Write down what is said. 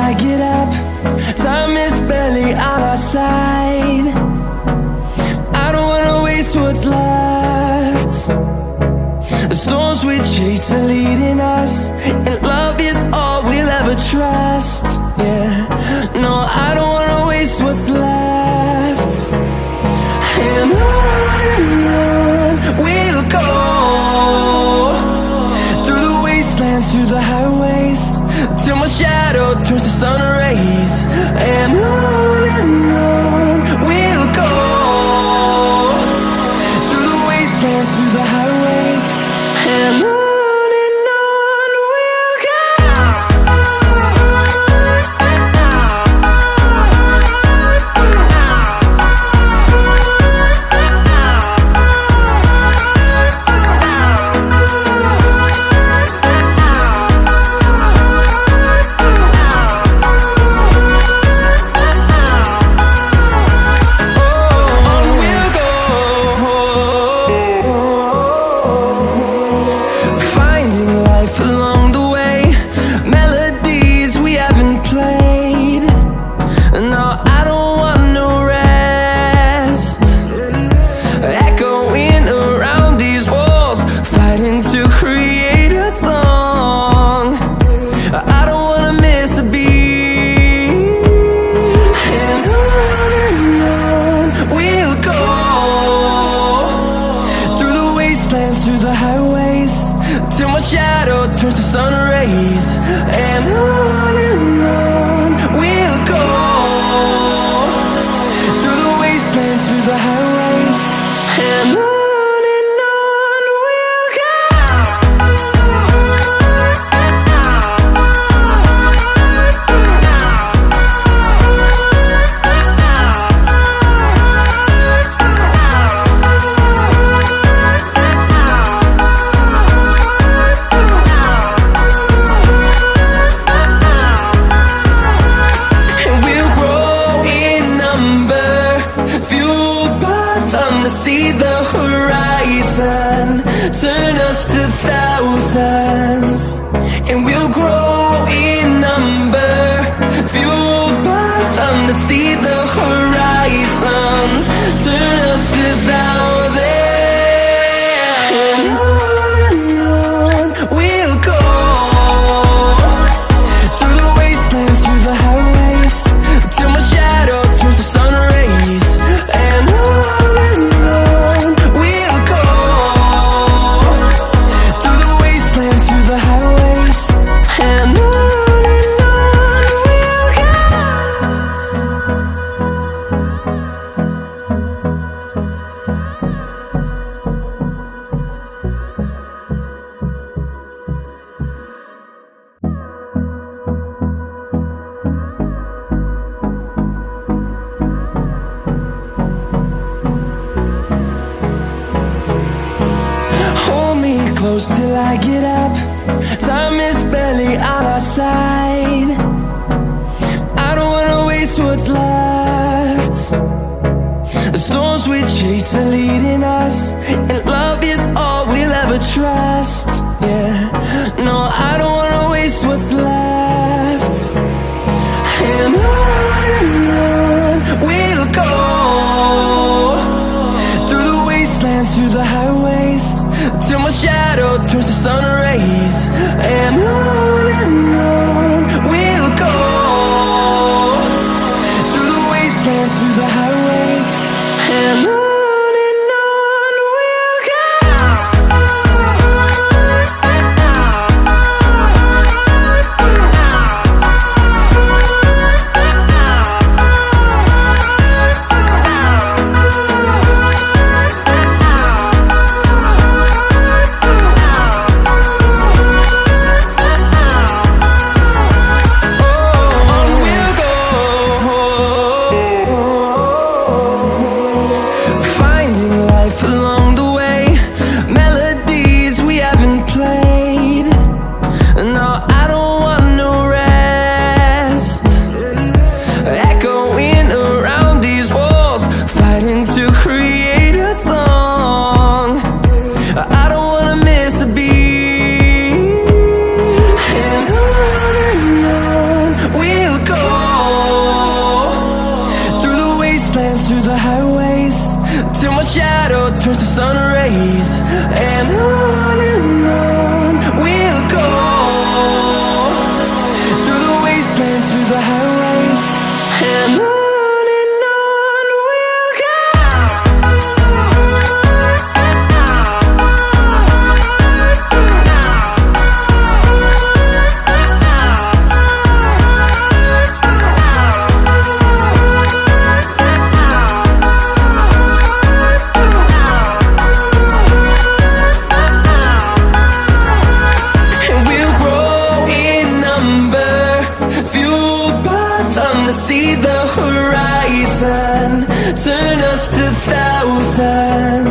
I get up. Time is barely on our side. I don't wanna waste what's left. The storms we chase are leading us, and love is all we'll ever trust. Yeah, no, I don't wanna waste what's left. And on we'll go, through the wastelands, through the highways, till my shadow turns to sun rays. And on we'll go, through the wastelands, through the highways, and on we'll go. Through the highways, till my shadow turns to sun rays. And on we'll go, through the wastelands, through the highways, and on we'll go. See the horizon, turn us to thousands, and we'll grow in number, fueled by them to see the horizon, turn us to thousands. And on we'll go, through the wastelands, through the highways, till my shadow turns to sun rays. And close till I get up. Time is barely on our side. I don't wanna waste what's left. The storms we chase are leading us, and love is all we'll ever trust. Yeah, no, I don't wanna waste what's left. And on we'll go, through the wastelands, through the highways, till my shadow turns to sun rays. And on we'll go, through the wastelands, through the highways, and on we'll go. We'll Our shadow turns to sun rays, and on we'll go, through the wastelands, through the highways, and on we'll go. See the horizon, turn us to thousands.